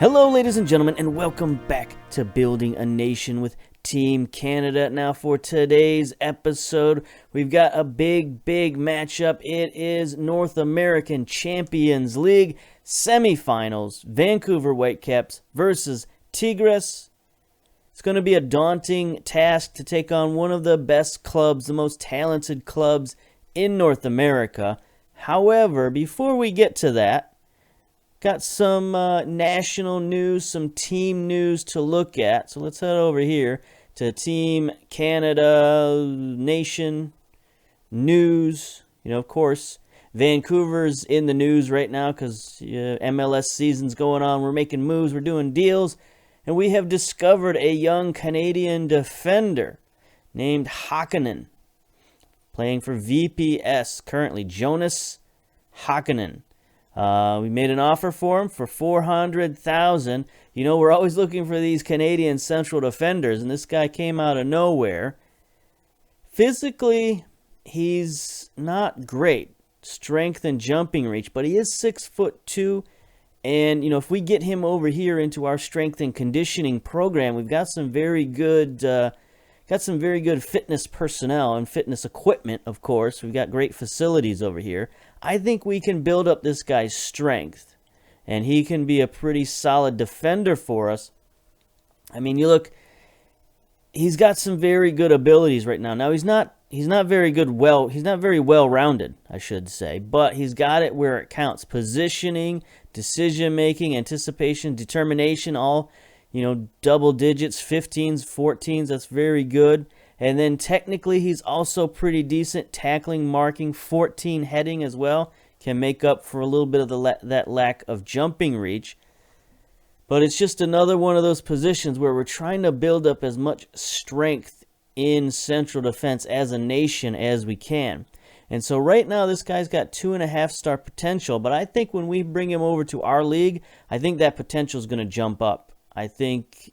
Hello, ladies and gentlemen, and welcome back to Building a Nation with Team Canada. Now, for today's episode, we've got a big matchup. It is North American Champions League semifinals. Vancouver Whitecaps versus TIGRES. It's going to be a daunting task to take on one of the best clubs, the most talented clubs in North America. However, before we get to that, got some national news, some team news to look at. So let's head over here to Team Canada Nation News. You know, of course, Vancouver's in the news right now because MLS season's going on. We're making moves, we're doing deals. And we have discovered a young Canadian defender named Hakkinen, playing for VPS currently, Jonas Hakkinen. We made an offer for him for $400,000. You know, we're always looking for these Canadian central defenders, and this guy came out of nowhere. Physically, he's not great, strength and jumping reach, but he is 6'2", and you know, if we get him over here into our strength and conditioning program, we've got some very good, fitness personnel and fitness equipment. Of course, we've got great facilities over here. I think we can build up this guy's strength, and he can be a pretty solid defender for us. I mean, you look, he's got some very good abilities right now. Now, he's not very well-rounded, I should say, but he's got it where it counts. Positioning, decision-making, anticipation, determination, all, you know, double digits, 15s, 14s, that's very good. And then technically, he's also pretty decent. Tackling, marking, 14 heading as well. Can make up for a little bit of that lack of jumping reach. But it's just another one of those positions where we're trying to build up as much strength in central defense as a nation as we can. And so right now, this guy's got 2.5-star potential. But I think when we bring him over to our league, I think that potential is going to jump up. I think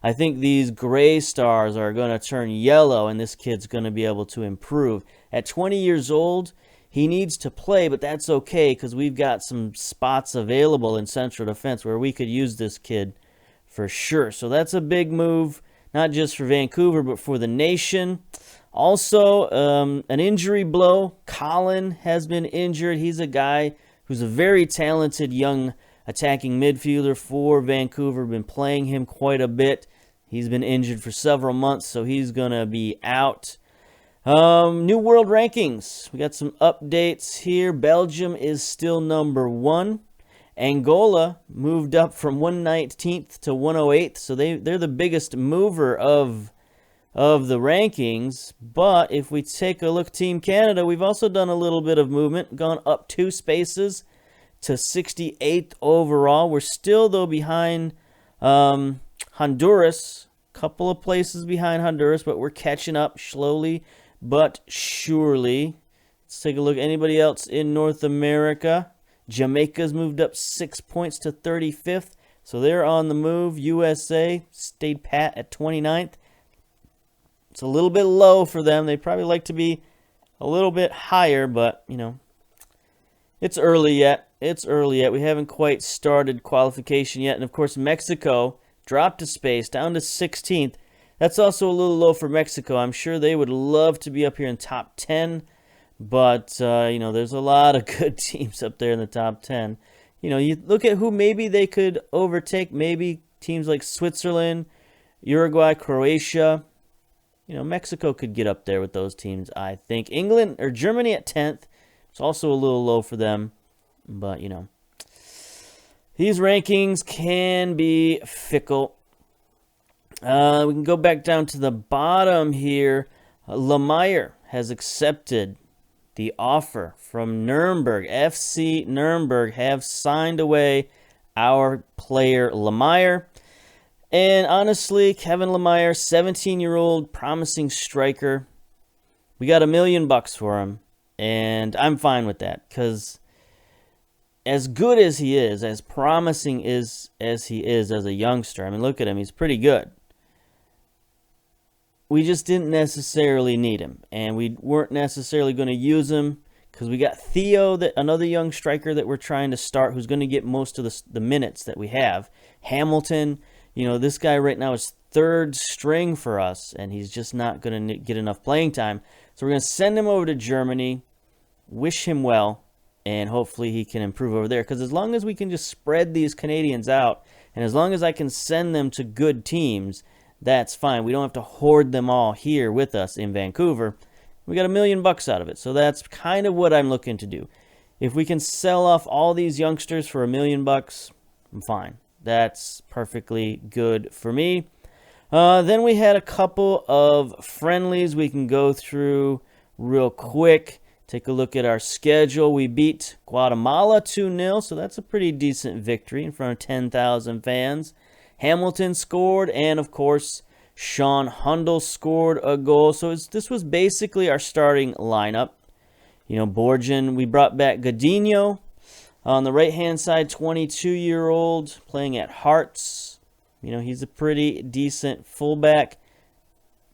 these gray stars are going to turn yellow, and this kid's going to be able to improve. At 20 years old, he needs to play, but that's okay because we've got some spots available in central defense where we could use this kid for sure. So that's a big move, not just for Vancouver, but for the nation. Also, an injury blow. Colin has been injured. He's a guy who's a very talented young attacking midfielder for Vancouver. Been playing him quite a bit. He's been injured for several months, so he's going to be out. New world rankings. We got some updates here. Belgium is still number 1. Angola moved up from 119th to 108th, so they're the biggest mover of the rankings. But if we take a look, Team Canada, we've also done a little bit of movement, gone up 2 spaces to 68th overall. We're still, though, behind Honduras. Couple of places behind Honduras, but we're catching up slowly but surely. Let's take a look. Anybody else in North America? Jamaica's moved up 6 points to 35th, so they're on the move. USA stayed pat at 29th. It's a little bit low for them. They'd probably like to be a little bit higher, but, you know, it's early yet. We haven't quite started qualification yet. And, of course, Mexico dropped a space down to 16th. That's also a little low for Mexico. I'm sure they would love to be up here in top 10. But, you know, there's a lot of good teams up there in the top 10. You know, you look at who maybe they could overtake. Maybe teams like Switzerland, Uruguay, Croatia. You know, Mexico could get up there with those teams, I think. England or Germany at 10th. It's also a little low for them. But, you know, these rankings can be fickle. We can go back down to the bottom here. Lemire has accepted the offer from Nuremberg. FC Nuremberg have signed away our player Lemire. And honestly, Kevin Lemire, 17-year-old promising striker. We got $1 million for him. And I'm fine with that because as good as he is, as promising as he is as a youngster, I mean, look at him. He's pretty good. We just didn't necessarily need him, and we weren't necessarily going to use him because we got Theo, another young striker that we're trying to start, who's going to get most of the minutes that we have. Hamilton, this guy right now is third string for us, and he's just not going to get enough playing time. So we're going to send him over to Germany, wish him well, and hopefully he can improve over there. Because as long as we can just spread these Canadians out, and as long as I can send them to good teams, that's fine. We don't have to hoard them all here with us in Vancouver. We got $1 million out of it. So that's kind of what I'm looking to do. If we can sell off all these youngsters for $1 million, I'm fine. That's perfectly good for me. Then we had a couple of friendlies we can go through real quick. Take a look at our schedule. We beat Guatemala 2-0, so that's a pretty decent victory in front of 10,000 fans. Hamilton scored, and of course, Sean Hundle scored a goal. So this was basically our starting lineup. Borgen, we brought back Godinho. On the right-hand side, 22-year-old, playing at Hearts. He's a pretty decent fullback.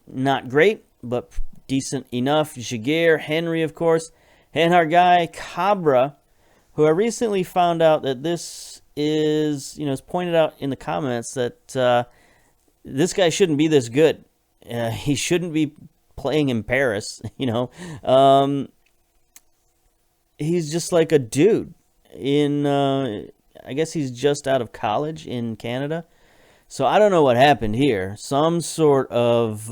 Not great, but decent enough. Jaguar, Henry, of course. And our guy, Cabra, who I recently found out that this is, it's pointed out in the comments that this guy shouldn't be this good. He shouldn't be playing in Paris, He's just like a dude. I guess he's just out of college in Canada. So I don't know what happened here. Some sort of,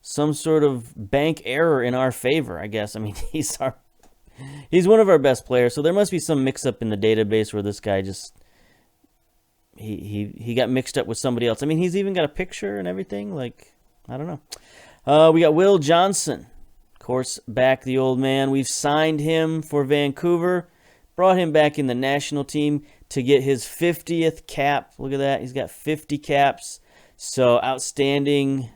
some sort of bank error in our favor, I guess. I mean, he's one of our best players, so there must be some mix-up in the database where this guy just, he got mixed up with somebody else. I mean, he's even got a picture and everything. Like, I don't know. We got Will Johnson. Course, back the old man. We've signed him for Vancouver, brought him back in the national team to get his 50th cap. Look at that. He's got 50 caps. So outstanding,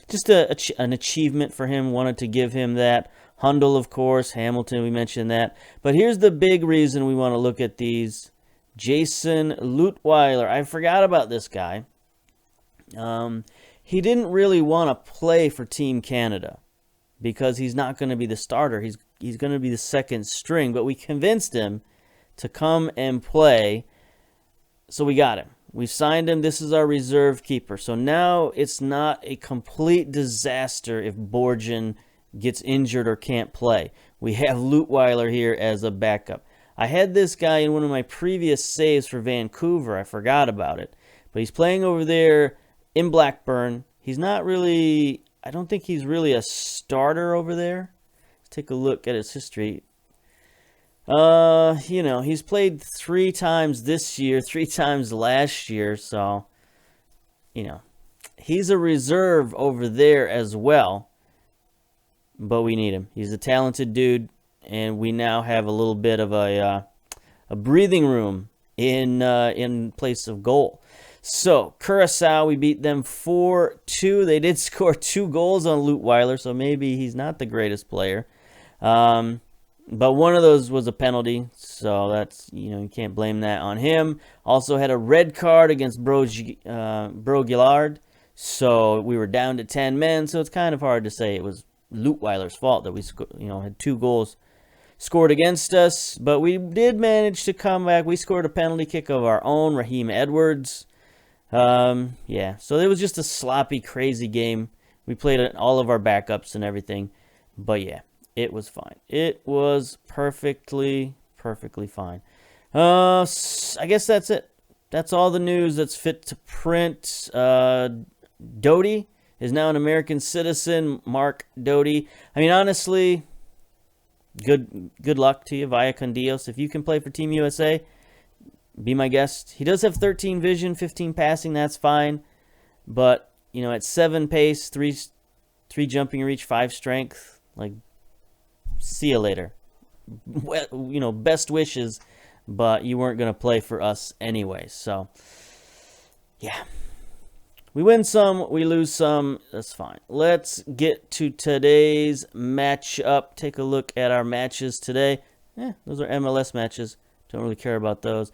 just an achievement for him. Wanted to give him that. Hundle, of course. Hamilton, we mentioned that. But here's the big reason we want to look at these. Jason Lutweiler. I forgot about this guy. He didn't really want to play for Team Canada, because he's not going to be the starter. He's going to be the second string. But we convinced him to come and play, so we got him. We signed him. This is our reserve keeper. So now it's not a complete disaster if Borgen gets injured or can't play. We have Lutweiler here as a backup. I had this guy in one of my previous saves for Vancouver. I forgot about it. But he's playing over there in Blackburn. He's not really... I don't think he's really a starter over there. Let's take a look at his history. He's played 3 times this year, 3 times last year, so, he's a reserve over there as well, but we need him. He's a talented dude, and we now have a little bit of a breathing room in place of goal. So, Curaçao, we beat them 4-2. They did score 2 goals on Lutweiler, so maybe he's not the greatest player. But one of those was a penalty, so that's, you can't blame that on him. Also had a red card against Bro Gillard, so we were down to 10 men, so it's kind of hard to say it was Lutweiler's fault that we had 2 goals scored against us. But we did manage to come back. We scored a penalty kick of our own, Raheem Edwards. So it was just a sloppy, crazy game. We played all of our backups and everything, but yeah, it was fine. It was perfectly fine. I guess that's it. That's all the news that's fit to print. Doty is now an American citizen. Mark Doty. I mean, honestly, good luck to you, via con Dios. If you can play for Team USA, be my guest. He does have 13 vision, 15 passing. That's fine. But, at 7 pace, 3 jumping reach, 5 strength, like, see you later. Well, best wishes, but you weren't going to play for us anyway. So, yeah. We win some, we lose some. That's fine. Let's get to today's matchup. Take a look at our matches today. Those are MLS matches. Don't really care about those.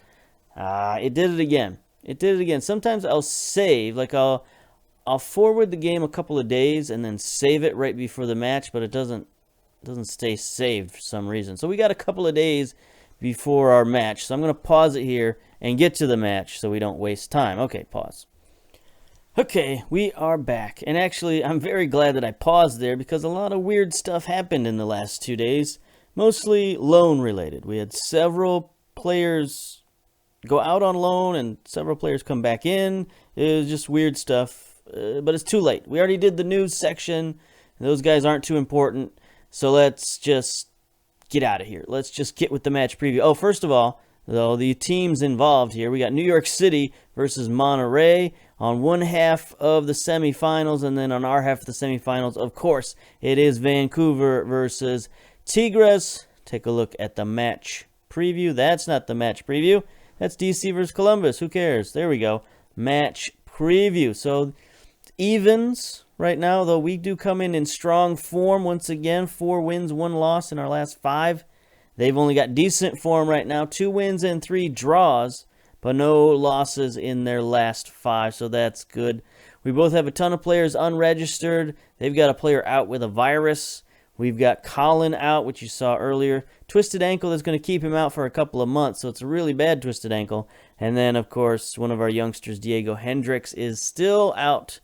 It did it again. Sometimes I'll save, like I'll I'll forward the game a couple of days and then save it right before the match, but it doesn't stay saved for some reason. So we got a couple of days before our match. So I'm going to pause it here and get to the match so we don't waste time. Okay, pause. Okay, we are back. And actually, I'm very glad that I paused there because a lot of weird stuff happened in the last 2 days, mostly loan related. We had several players go out on loan and several players come back in. It was just weird stuff, but it's too late. We already did the news section. Those guys aren't too important, so let's just get out of here. Let's just get with the match preview. Oh, first of all, though, the teams involved here, we got New York City versus Monterey on one half of the semifinals, and then on our half of the semifinals, of course, it is Vancouver versus TIGRES. Take a look at the match preview. That's not the match preview. That's DC versus Columbus. Who cares? There we go. Match preview. So, evens right now, though we do come in strong form once again. 4 wins, 1 loss in our last 5. They've only got decent form right now. 2 wins and 3 draws, but no losses in their last 5, so that's good. We both have a ton of players unregistered. They've got a player out with a virus. We've got Colin out, which you saw earlier. Twisted ankle is going to keep him out for a couple of months, so it's a really bad twisted ankle. And then, of course, one of our youngsters, Diego Hendricks, is still out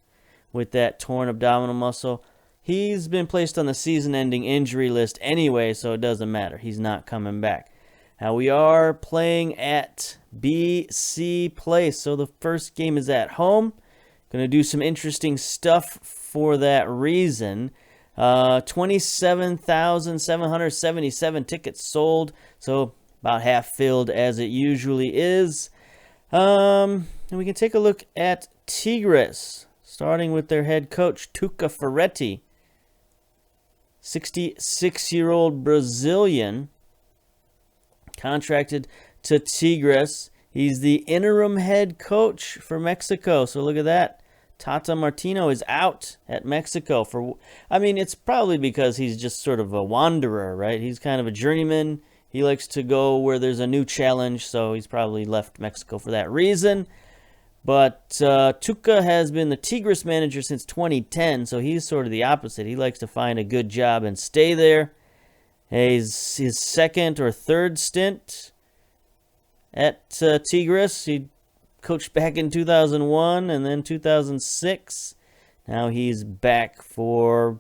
with that torn abdominal muscle. He's been placed on the season-ending injury list anyway, so it doesn't matter. He's not coming back. Now, we are playing at BC Place, so the first game is at home. Going to do some interesting stuff for that reason. 27,777 tickets sold, so about half filled as it usually is. And we can take a look at TIGRES, starting with their head coach, Tuca Ferretti. 66-year-old Brazilian, contracted to TIGRES. He's the interim head coach for Mexico. So look at that. Tata Martino is out at Mexico for, I mean, it's probably because he's just sort of a wanderer, right? He's kind of a journeyman. He likes to go where there's a new challenge, so he's probably left Mexico for that reason. But Tuca has been the TIGRES manager since 2010, so he's sort of the opposite. He likes to find a good job and stay there. His second or third stint at TIGRES, he coached back in 2001 and then 2006. Now he's back for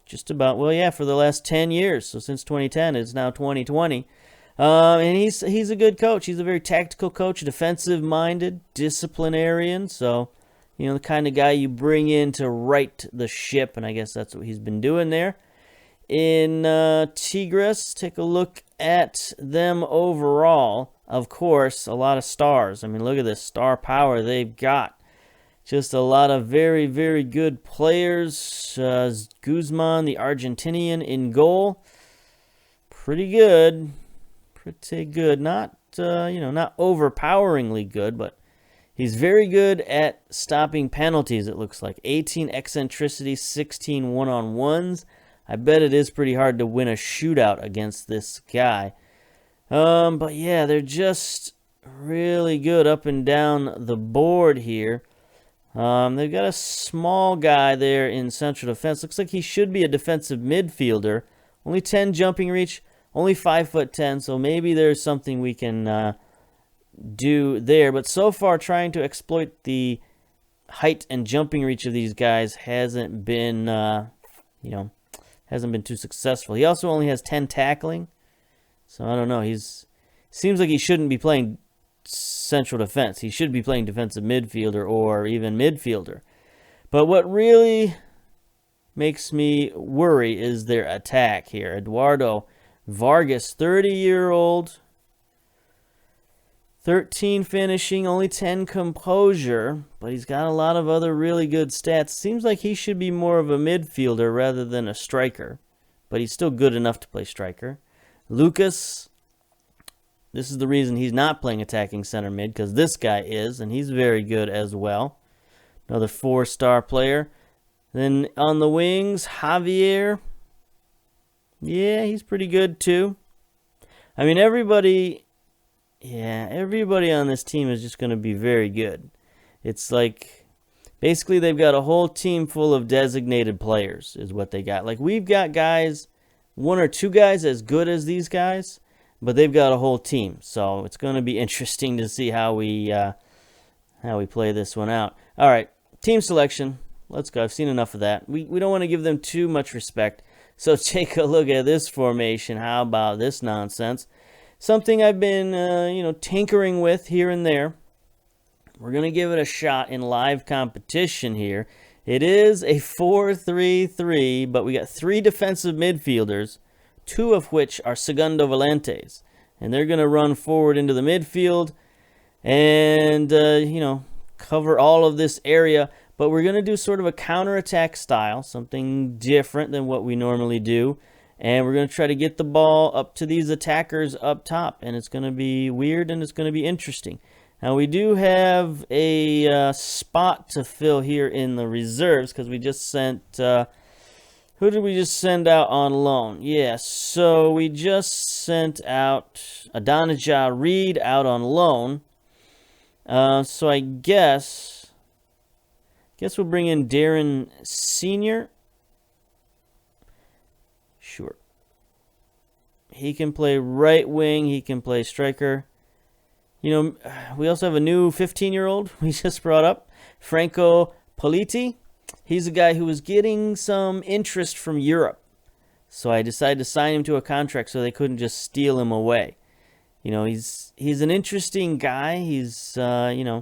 just about, well, yeah, for the last 10 years. So since 2010, it's now 2020. And he's a good coach. He's a very tactical coach, defensive-minded, disciplinarian. So, you know, the kind of guy you bring in to right the ship, and I guess that's what he's been doing there. In TIGRES, take a look at them overall. Of course, a lot of stars. I mean, look at this star power they've got. Just a lot of very, very good players. Guzman, the Argentinian, in goal. Pretty good. Pretty good. Not, not overpoweringly good, but he's very good at stopping penalties, it looks like. 18 eccentricity, 16 one-on-ones. I bet it is pretty hard to win a shootout against this guy. But yeah, they're just really good up and down the board here. They've got a small guy there in central defense. Looks like he should be a defensive midfielder. Only 10 jumping reach, only 5'10", so maybe there's something we can do there. But so far, trying to exploit the height and jumping reach of these guys hasn't been, hasn't been too successful. He also only has 10 tackling. So I don't know. Seems like he shouldn't be playing central defense. He should be playing defensive midfielder or even midfielder. But what really makes me worry is their attack here. Eduardo Vargas, 30-year-old, 13 finishing, only 10 composure, but he's got a lot of other really good stats. Seems like he should be more of a midfielder rather than a striker, but he's still good enough to play striker. Lucas, this is the reason he's not playing attacking center mid, because this guy is, and he's very good as well. Another 4-star player. Then on the wings, Javier. Yeah, he's pretty good too. I mean, everybody on this team is just going to be very good. It's like Basically, they've got a whole team full of designated players is what they got. Like, we've got guys, one or two guys as good as these guys, but they've got a whole team. So it's going to be interesting to see how we play this one out. All right, team selection. Let's go. I've seen enough of that. We don't want to give them too much respect. So take a look at this formation. How about this nonsense? Something I've been, tinkering with here and there. We're going to give it a shot in live competition here. It is a 4-3-3, but we got 3 defensive midfielders, 2 of which are segundo volantes. And they're going to run forward into the midfield and, cover all of this area. But we're going to do sort of a counterattack style, something different than what we normally do. And we're going to try to get the ball up to these attackers up top. And it's going to be weird and it's going to be interesting. Now, we do have a spot to fill here in the reserves because we just sent... who did we just send out on loan? Yeah, so we just sent out Adonijah Reed out on loan. So I guess we'll bring in Darren Sr. Sure. He can play right wing. He can play striker. We also have a new 15-year-old we just brought up, Franco Politi. He's a guy who was getting some interest from Europe. So I decided to sign him to a contract so they couldn't just steal him away. He's an interesting guy. He's not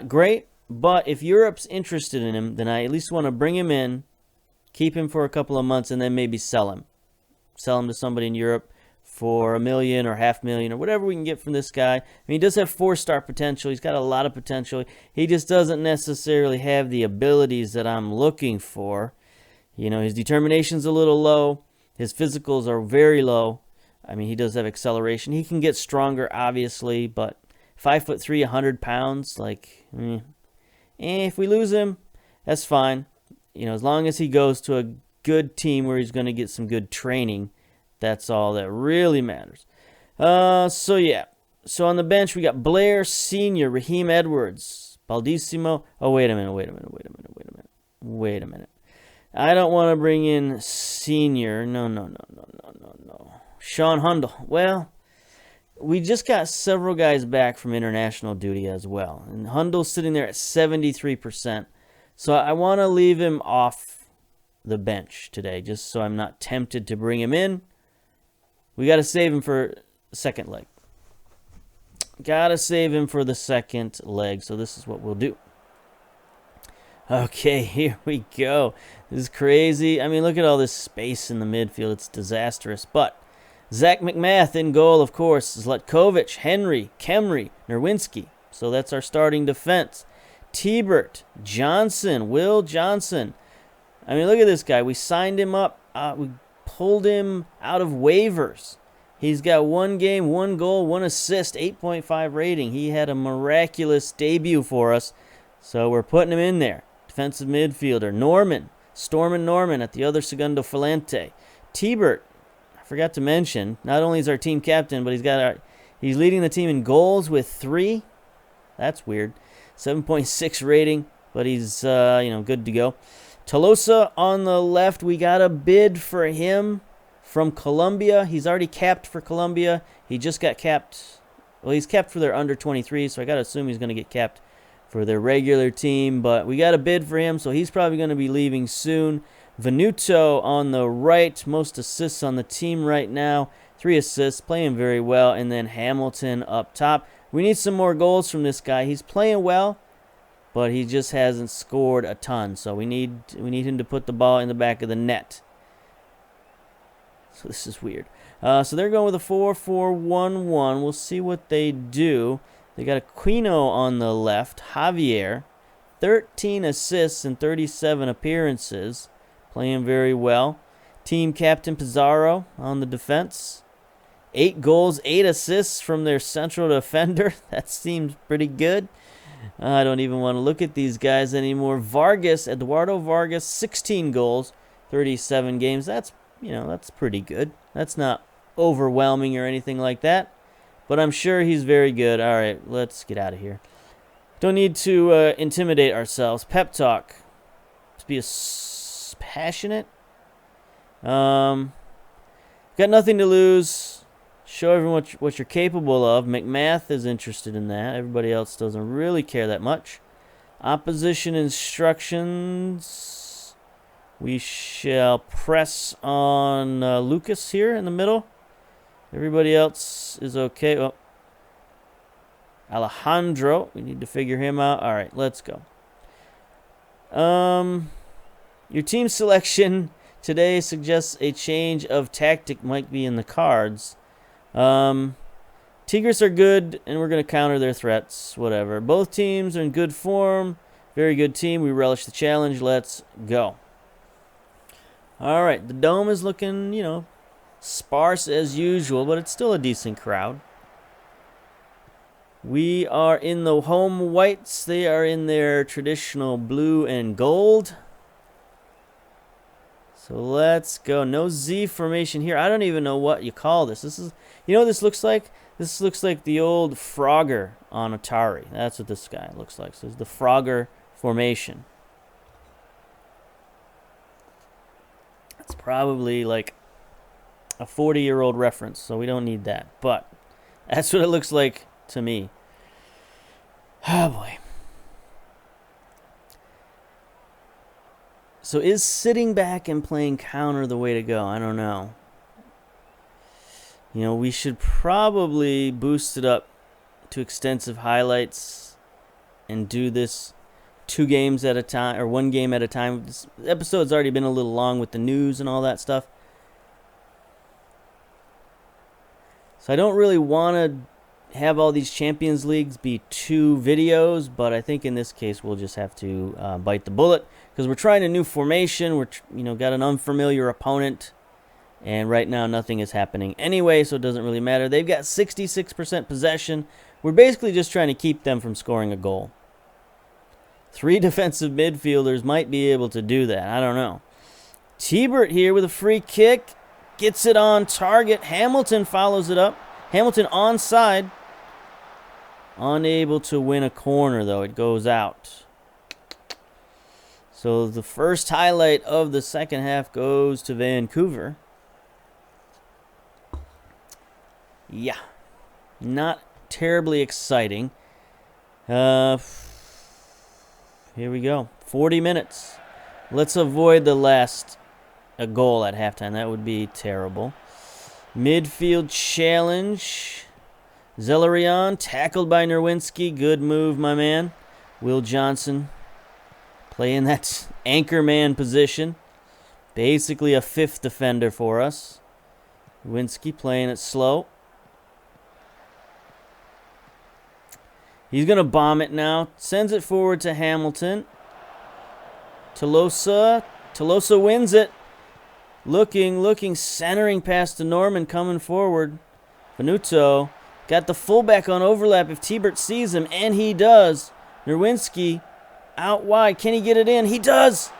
great, but if Europe's interested in him, then I at least want to bring him in, keep him for a couple of months, and then maybe sell him. Sell him to somebody in Europe for $1 million or $500,000 or whatever we can get from this guy. I mean, he does have 4-star potential. He's got a lot of potential. He just doesn't necessarily have the abilities that I'm looking for. His determination's a little low. His physicals are very low. I mean, he does have acceleration. He can get stronger, obviously, but 5'3", 100 pounds, if we lose him, that's fine. As long as he goes to a good team where he's going to get some good training, that's all that really matters. So on the bench, we got Blair Sr., Raheem Edwards, Baldissimo. Oh, wait a minute. I don't want to bring in Senior. No. Sean Hundle. Well, we just got several guys back from international duty as well. And Hundle's sitting there at 73%. So I want to leave him off the bench today, just so I'm not tempted to bring him in. We got to save him for the second leg. So this is what we'll do. Okay, here we go. This is crazy. I mean, look at all this space in the midfield. It's disastrous. But Zach McMath in goal, of course. Zlatkovic, Henry, Kemry, Nerwinski. So that's our starting defense. T-Bert, Johnson, Will Johnson. I mean, look at this guy. We signed him up. We pulled him out of waivers. He's got 1 game, 1 goal, 1 assist, 8.5 rating. He had a miraculous debut for us, so we're putting him in there. Defensive midfielder, Stormin Norman at the other segundo volante. T-Bert, I forgot to mention, not only is our team captain, but he's leading the team in goals with 3. That's weird. 7.6 rating, but he's good to go. Tolosa on the left, we got a bid for him from Colombia. He's already capped for Colombia. He just got capped. Well, he's capped for their under 23, so I got to assume he's going to get capped for their regular team. But we got a bid for him, so he's probably going to be leaving soon. Venuto on the right, most assists on the team right now. 3 assists, playing very well. And then Hamilton up top. We need some more goals from this guy. He's playing well, but he just hasn't scored a ton. So we need him to put the ball in the back of the net. So this is weird. So they're going with a 4-4-1-1. We'll see what they do. They got Aquino on the left. Javier, 13 assists and 37 appearances. Playing very well. Team captain Pizarro on the defense. 8 goals, 8 assists from their central defender. That seems pretty good. I don't even want to look at these guys anymore. Eduardo Vargas, 16 goals, 37 games. That's pretty good. That's not overwhelming or anything like that, but I'm sure he's very good. All right, let's get out of here. Don't need to intimidate ourselves. Pep talk. Let's be passionate. Got nothing to lose. Show everyone what you're capable of. McMath is interested in that. Everybody else doesn't really care that much. Opposition instructions. We shall press on Lucas here in the middle. Everybody else is okay. Oh. Alejandro. We need to figure him out. All right, let's go. Your team selection today suggests a change of tactic might be in the cards. Tigres are good, and we're going to counter their threats. Whatever. Both teams are in good form. Very good team. We relish the challenge. Let's go. All right. The dome is looking, you know, sparse as usual, but it's still a decent crowd. We are in the home whites. They are in their traditional blue and gold. So let's go. No Z formation here. I don't even know what you call this. This is, you know what this looks like? This looks like the old Frogger on Atari. That's what this guy looks like. So it's the Frogger formation. It's probably like a 40-year-old reference, so we don't need that. But that's what it looks like to me. Oh, boy. So is sitting back and playing counter the way to go? I don't know. You know, we should probably boost it up to extensive highlights and do this 2 games at a time, or 1 game at a time. This episode's already been a little long with the news and all that stuff. So I don't really want to have all these Champions Leagues be 2 videos, but I think in this case we'll just have to bite the bullet because we're trying a new formation. We're got an unfamiliar opponent, and right now nothing is happening anyway, so it doesn't really matter. They've got 66% possession. We're basically just trying to keep them from scoring a goal. 3 defensive midfielders might be able to do that. I don't know. T-Bert here with a free kick. Gets it on target. Hamilton follows it up. Hamilton onside. Unable to win a corner, though. It goes out. So the first highlight of the second half goes to Vancouver. Yeah. Not terribly exciting. Here we go. 40 minutes. Let's avoid the last goal at halftime. That would be terrible. Midfield challenge. Zelerion tackled by Nerwinski. Good move, my man. Will Johnson playing that anchor man position. Basically a 5th defender for us. Nerwinski playing it slow. He's going to bomb it now. Sends it forward to Hamilton. Tolosa. Tolosa wins it. Looking, centering past to Norman, coming forward. Venuto got the fullback on overlap if T-Bert sees him, and he does. Nerwinski out wide. Can he get it in? He does.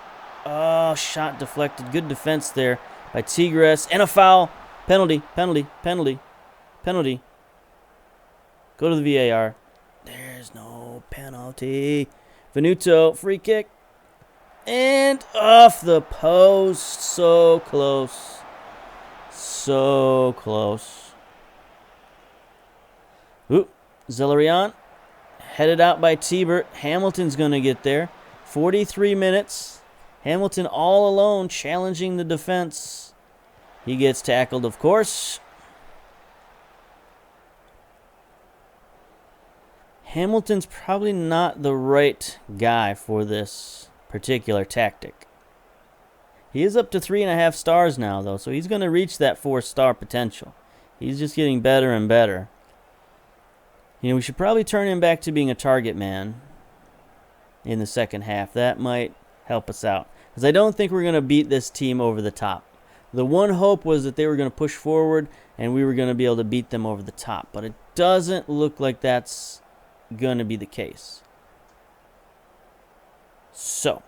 Oh, shot deflected. Good defense there by TIGRES. And a foul. Penalty. Go to the VAR. There's no penalty. Venuto, free kick. And off the post. So close. So close. Ooh, Zelerion. Headed out by T-Bert. Hamilton's going to get there. 43 minutes. Hamilton all alone challenging the defense. He gets tackled, of course. Hamilton's probably not the right guy for this particular tactic. He is up to 3.5 stars now, though, so he's going to reach that 4-star potential. He's just getting better and better. You know, we should probably turn him back to being a target man in the second half. That might help us out, because I don't think we're going to beat this team over the top. The one hope was that they were going to push forward and we were going to be able to beat them over the top, but it doesn't look like that's going to be the case. So,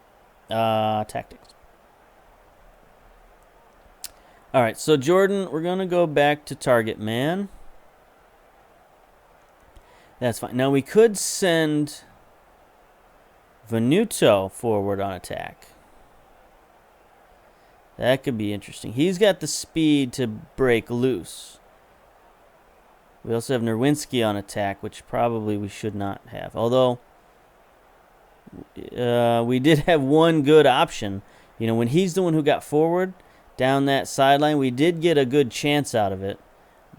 tactics. All right, so Jordan, we're going to go back to target man. That's fine. Now we could send Venuto forward on attack. That could be interesting. He's got the speed to break loose. We also have Nerwinski on attack, which probably we should not have. Although, we did have one good option. You know, when he's the one who got forward down that sideline, we did get a good chance out of it.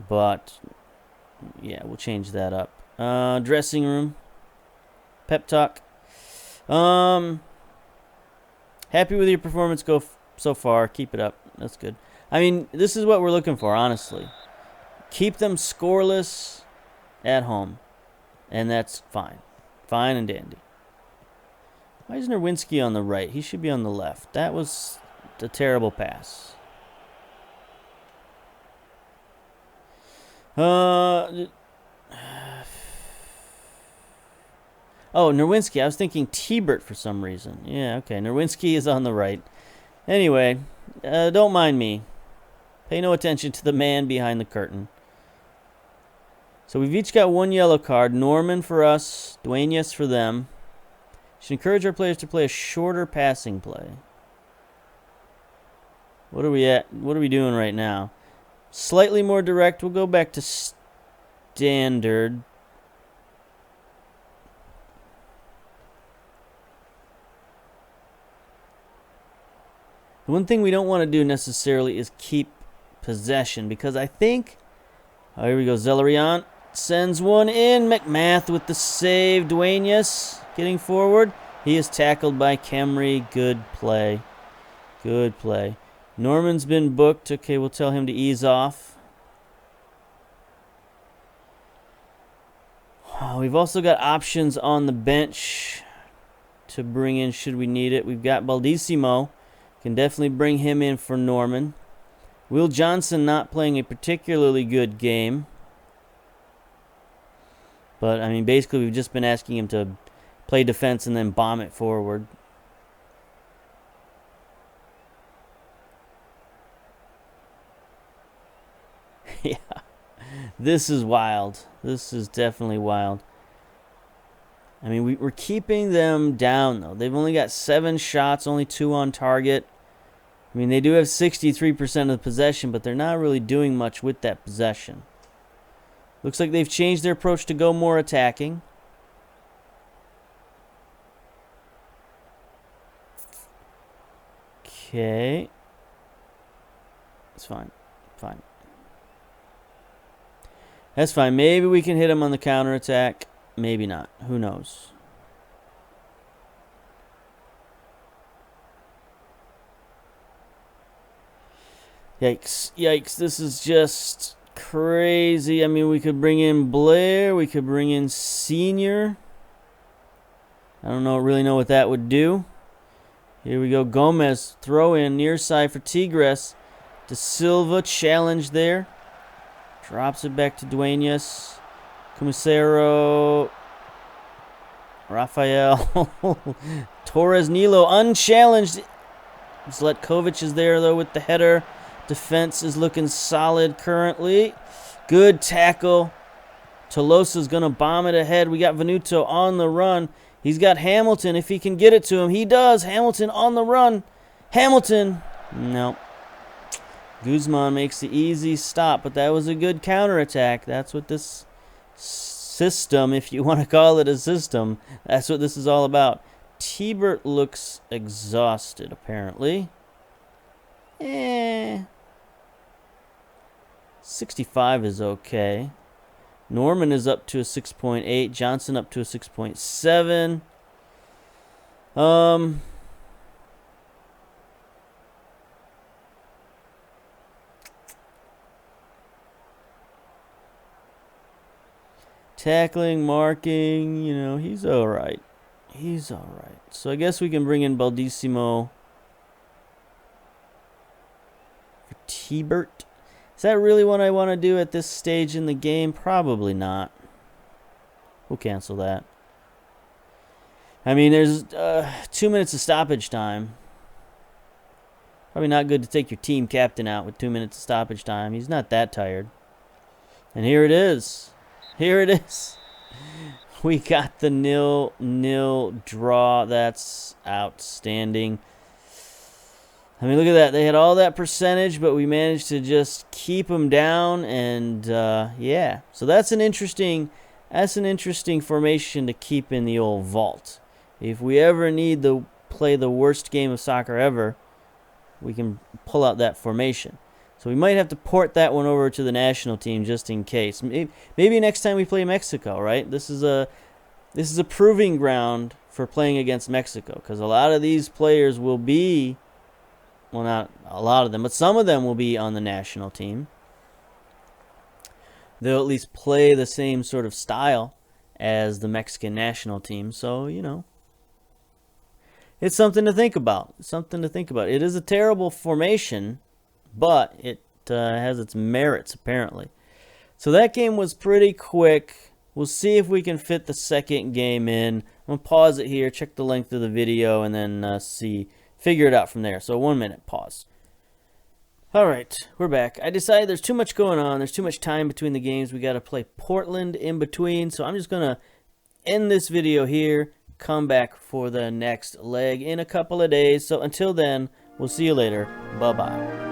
But, yeah, we'll change that up. Dressing room. Pep talk. Happy with your performance so far. Keep it up. That's good. I mean, this is what we're looking for, honestly. Keep them scoreless at home. And that's fine. Fine and dandy. Why is Nerwinski on the right? He should be on the left. That was a terrible pass. Oh, Nerwinski. I was thinking T-Bert for some reason. Yeah, okay. Nerwinski is on the right. Anyway, don't mind me. Pay no attention to the man behind the curtain. So we've each got one yellow card. Norman for us, Duenas for them. Should encourage our players to play a shorter passing play. What are we at? What are we doing right now? Slightly more direct. We'll go back to standard. The one thing we don't want to do necessarily is keep possession, because I think... Oh, here we go. Zelerion sends one in. McMath with the save. Duenas getting forward. He is tackled by Kemry. Good play. Good play. Norman's been booked. Okay, we'll tell him to ease off. We've also got options on the bench to bring in should we need it. We've got Baldissimo. Can definitely bring him in for Norman. Will Johnson not playing a particularly good game. But, I mean, basically we've just been asking him to play defense and then bomb it forward. Yeah. This is wild. This is definitely wild. I mean, we're keeping them down, though. They've only got 7 shots, only 2 on target. I mean, they do have 63% of the possession, but they're not really doing much with that possession. Looks like they've changed their approach to go more attacking. Okay. It's fine. Fine. That's fine. Maybe we can hit them on the counterattack. Maybe not. Who knows? Yikes. Yikes. This is just crazy. I mean, we could bring in Blair. We could bring in Senior. I don't really know what that would do. Here we go. Gomez. Throw in near side for Tigres. De Silva. Challenge there. Drops it back to Duenas. Comisero. Rafael. Torres Nilo unchallenged. Zletkovic is there, though, with the header. Defense is looking solid currently. Good tackle. Tolosa's going to bomb it ahead. We got Venuto on the run. He's got Hamilton if he can get it to him. He does. Hamilton on the run. Hamilton. No. Guzman makes the easy stop, but that was a good counterattack. That's what this system, if you want to call it a system, that's what this is all about. T-Bert looks exhausted, apparently. 65 is okay. Norman is up to a 6.8. Johnson up to a 6.7. Tackling, marking, he's all right. He's all right. So I guess we can bring in Baldissimo for T-Bert. Is that really what I want to do at this stage in the game? Probably not. We'll cancel that. I mean, there's 2 minutes of stoppage time. Probably not good to take your team captain out with 2 minutes of stoppage time. He's not that tired. And here it is. Here it is. We got the 0-0 draw. That's outstanding. I mean, look at that. They had all that percentage, but we managed to just keep them down. And, yeah. So that's an interesting formation to keep in the old vault. If we ever need to play the worst game of soccer ever, we can pull out that formation. So we might have to port that one over to the national team just in case. Maybe next time we play Mexico, right? This is a proving ground for playing against Mexico, because a lot of these players will be, well, not a lot of them, but some of them will be on the national team. They'll at least play the same sort of style as the Mexican national team. So, you know, it's something to think about. It is a terrible formation, but it has its merits, apparently. So that game was pretty quick. We'll see if we can fit the second game in. I'm going to pause it here, check the length of the video, and then figure it out from there. So 1 minute, pause. All right, we're back. I decided there's too much going on. There's too much time between the games. We got to play Portland in between. So I'm just going to end this video here, come back for the next leg in a couple of days. So until then, we'll see you later. Bye-bye.